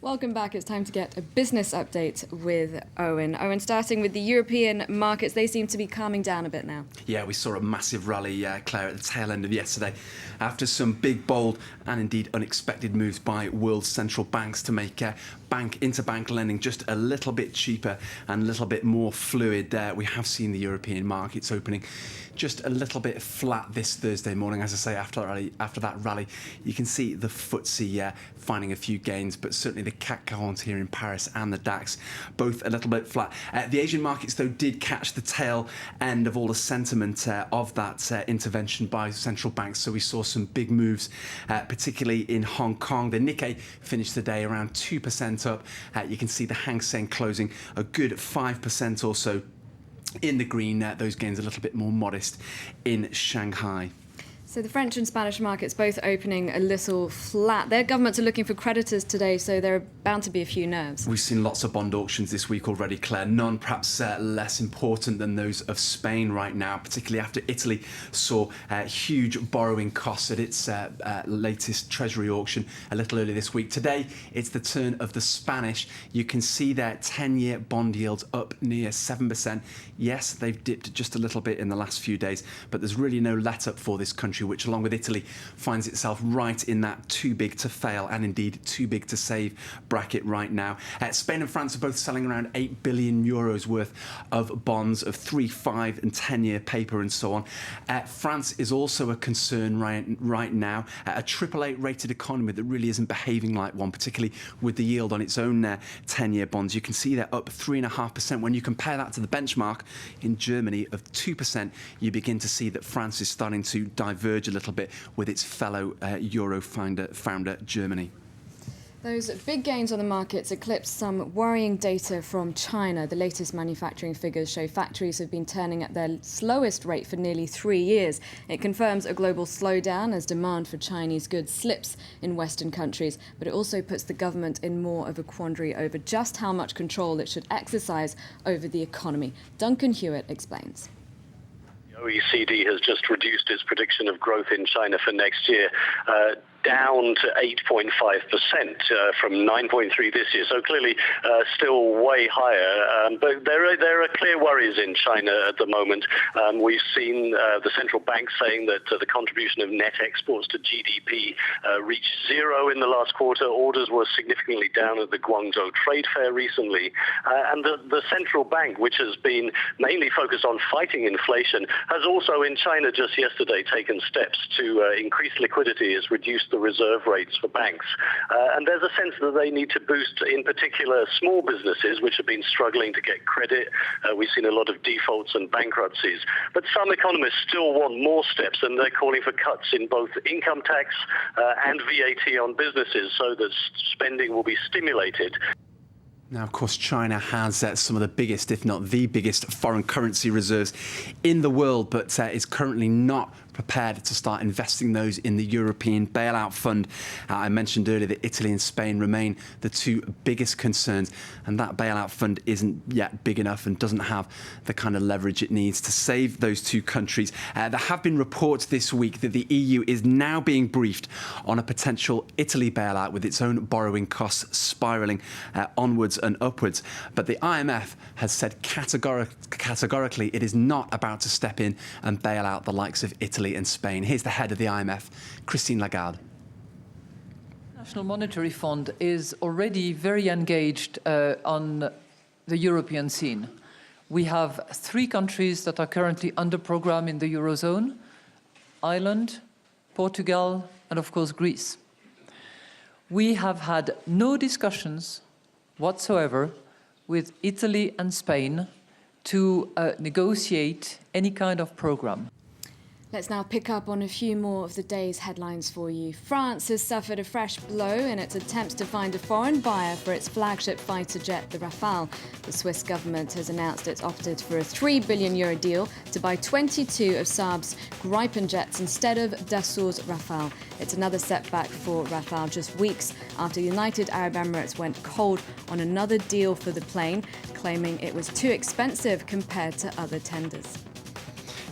Welcome back. It's time to get a business update with Owen. Owen, starting with the European markets, they seem to be calming down a bit now. Yeah, we saw a massive rally, Claire, at the tail end of yesterday after some big, bold and indeed unexpected moves by world central banks to make interbank lending just a little bit cheaper and a little bit more fluid. We have seen the European markets opening just a little bit flat this Thursday morning. As I say, after that rally, you can see the FTSE finding a few gains, but certainly the CAC 40 here in Paris and the DAX both a little bit flat. The Asian markets, though, did catch the tail end of all the sentiment of that intervention by central banks. So we saw some big moves, particularly in Hong Kong. The Nikkei finished the day around 2% up. You can see the Hang Seng closing a good 5% or so in the green. Those gains a little bit more modest in Shanghai. So the French and Spanish markets both opening a little flat. Their governments are looking for creditors today, so there are bound to be a few nerves. We've seen lots of bond auctions this week already, Claire. None perhaps less important than those of Spain right now, particularly after Italy saw huge borrowing costs at its latest Treasury auction a little earlier this week. Today, it's the turn of the Spanish. You can see their 10-year bond yields up near 7%. Yes, they've dipped just a little bit in the last few days, but there's really no let-up for this country, which, along with Italy, finds itself right in that too big to fail and indeed too big to save bracket right now. Spain and France are both selling around 8 billion euros worth of bonds of 3, 5 and 10-year paper and so on. France is also a concern right now. A AAA rated economy that really isn't behaving like one, particularly with the yield on its own 10-year bonds. You can see they're up 3.5%. When you compare that to the benchmark in Germany of 2%, you begin to see that France is starting to diverge a little bit with its fellow Euro founder Germany. Those big gains on the markets eclipsed some worrying data from China. The latest manufacturing figures show factories have been turning at their slowest rate for nearly 3 years. It confirms a global slowdown as demand for Chinese goods slips in Western countries, but it also puts the government in more of a quandary over just how much control it should exercise over the economy. Duncan Hewitt explains. OECD has just reduced its prediction of growth in China for next year down to 8.5% from 9.3% this year. So clearly still way higher. But there are clear worries in China at the moment. We've seen the central bank saying that the contribution of net exports to GDP reached 0 in the last quarter. Orders were significantly down at the Guangzhou Trade Fair recently. And the central bank, which has been mainly focused on fighting inflation, has also in China just yesterday taken steps to increase liquidity, has reduced the reserve rates for banks. And there's a sense that they need to boost, in particular, small businesses, which have been struggling to get credit. We've seen a lot of defaults and bankruptcies. But some economists still want more steps, and they're calling for cuts in both income tax and VAT on businesses so that spending will be stimulated. Now, of course, China has some of the biggest, if not the biggest, foreign currency reserves in the world, but is currently not prepared to start investing those in the European bailout fund. I mentioned earlier that Italy and Spain remain the two biggest concerns, and that bailout fund isn't yet big enough and doesn't have the kind of leverage it needs to save those two countries. There have been reports this week that the EU is now being briefed on a potential Italy bailout with its own borrowing costs spiralling onwards and upwards. But the IMF has said categorically it is not about to step in and bail out the likes of Italy and Spain. Here's the head of the IMF, Christine Lagarde. The National Monetary Fund is already very engaged on the European scene. We have 3 countries that are currently under program in the Eurozone: Ireland, Portugal, and of course Greece. We have had no discussions whatsoever with Italy and Spain to negotiate any kind of program. Let's now pick up on a few more of the day's headlines for you. France has suffered a fresh blow in its attempts to find a foreign buyer for its flagship fighter jet, the Rafale. The Swiss government has announced it's opted for a €3 billion deal to buy 22 of Saab's Gripen jets instead of Dassault's Rafale. It's another setback for Rafale just weeks after United Arab Emirates went cold on another deal for the plane, claiming it was too expensive compared to other tenders.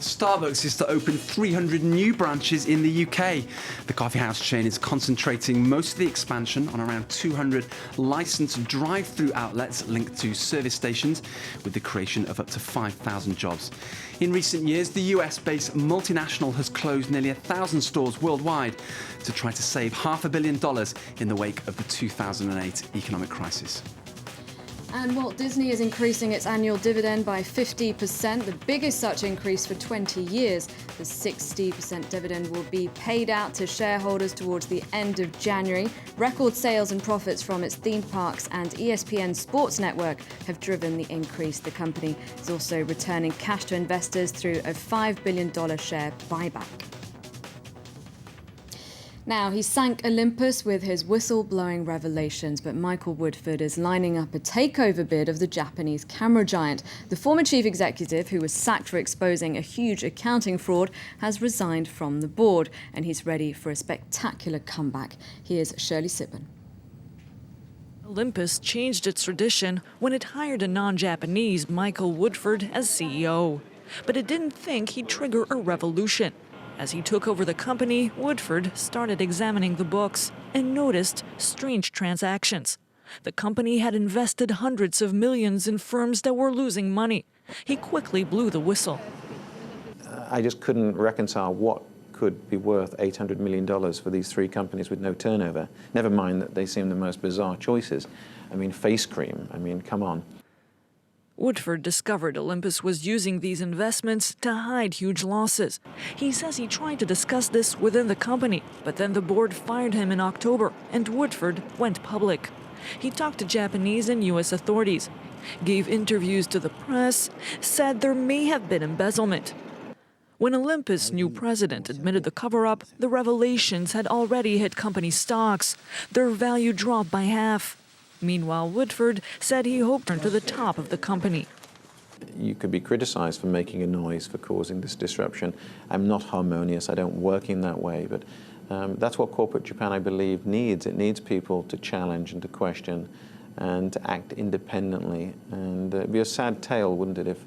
Starbucks is to open 300 new branches in the UK. The coffee house chain is concentrating most of the expansion on around 200 licensed drive-through outlets linked to service stations, with the creation of up to 5,000 jobs. In recent years, the US-based multinational has closed nearly 1,000 stores worldwide to try to save $500 million in the wake of the 2008 economic crisis. And Walt Disney is increasing its annual dividend by 50%, the biggest such increase for 20 years. The 60% dividend will be paid out to shareholders towards the end of January. Record sales and profits from its theme parks and ESPN Sports Network have driven the increase. The company is also returning cash to investors through a $5 billion share buyback. Now, he sank Olympus with his whistle-blowing revelations, but Michael Woodford is lining up a takeover bid of the Japanese camera giant. The former chief executive, who was sacked for exposing a huge accounting fraud, has resigned from the board, and he's ready for a spectacular comeback. Here's Shirley Sibben. Olympus changed its tradition when it hired a non-Japanese Michael Woodford as CEO. But it didn't think he'd trigger a revolution. As he took over the company, Woodford started examining the books and noticed strange transactions. The company had invested hundreds of millions in firms that were losing money. He quickly blew the whistle. I just couldn't reconcile what could be worth $800 million for these three companies with no turnover. Never mind that they seem the most bizarre choices. I mean, face cream. I mean, come on. Woodford discovered Olympus was using these investments to hide huge losses. He says he tried to discuss this within the company, but then the board fired him in October and Woodford went public. He talked to Japanese and U.S. authorities, gave interviews to the press, said there may have been embezzlement. When Olympus' new president admitted the cover-up, the revelations had already hit company stocks. Their value dropped by half. Meanwhile, Woodford said he hoped to the top of the company. You could be criticized for making a noise, for causing this disruption. I'm not harmonious, I don't work in that way, but that's what corporate Japan, I believe, needs. It needs people to challenge and to question and to act independently. And it'd be a sad tale, wouldn't it, if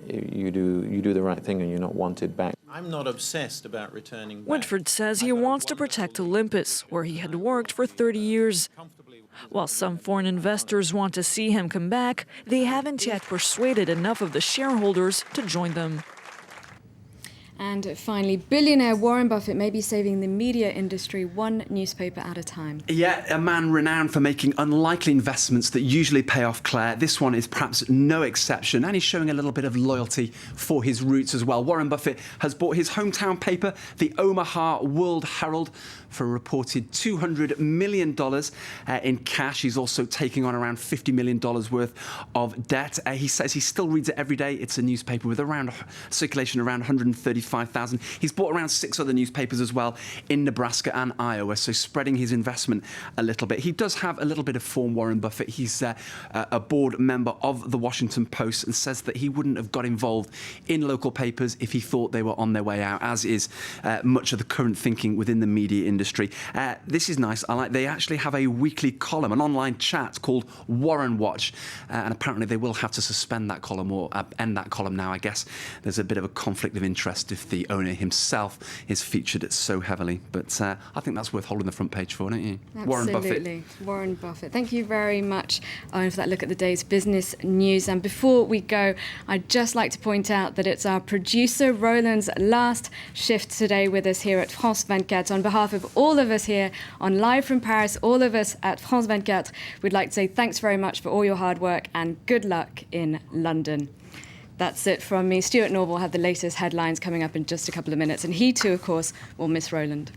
you do the right thing and you're not wanted back. I'm not obsessed about returning back. Woodford says he wants to protect Olympus, where he had worked for 30 years. While some foreign investors want to see him come back, they haven't yet persuaded enough of the shareholders to join them. And finally, billionaire Warren Buffett may be saving the media industry one newspaper at a time. Yeah, a man renowned for making unlikely investments that usually pay off, Claire. This one is perhaps no exception, and he's showing a little bit of loyalty for his roots as well. Warren Buffett has bought his hometown paper, the Omaha World Herald, for a reported $200 million in cash. He's also taking on around $50 million worth of debt. He says he still reads it every day. It's a newspaper with around circulation around 135,000. He's bought around 6 other newspapers as well in Nebraska and Iowa, so spreading his investment a little bit. He does have a little bit of form, Warren Buffett. He's a board member of the Washington Post and says that he wouldn't have got involved in local papers if he thought they were on their way out, as is much of the current thinking within the media industry. This is nice. They actually have a weekly column, an online chat called Warren Watch, and apparently they will have to suspend that column or end that column now. I guess there's a bit of a conflict of interest if the owner himself is featured so heavily. But I think that's worth holding the front page for, don't you? Absolutely. Warren Buffett. Thank you very much, Owen, for that look at the day's business news. And before we go, I'd just like to point out that it's our producer Roland's last shift today with us here at France 24. On behalf of all of us here on Live from Paris, all of us at France 24, we'd like to say thanks very much for all your hard work and good luck in London. That's it from me. Stuart North will have the latest headlines coming up in just a couple of minutes, and he too, of course, will miss Roland.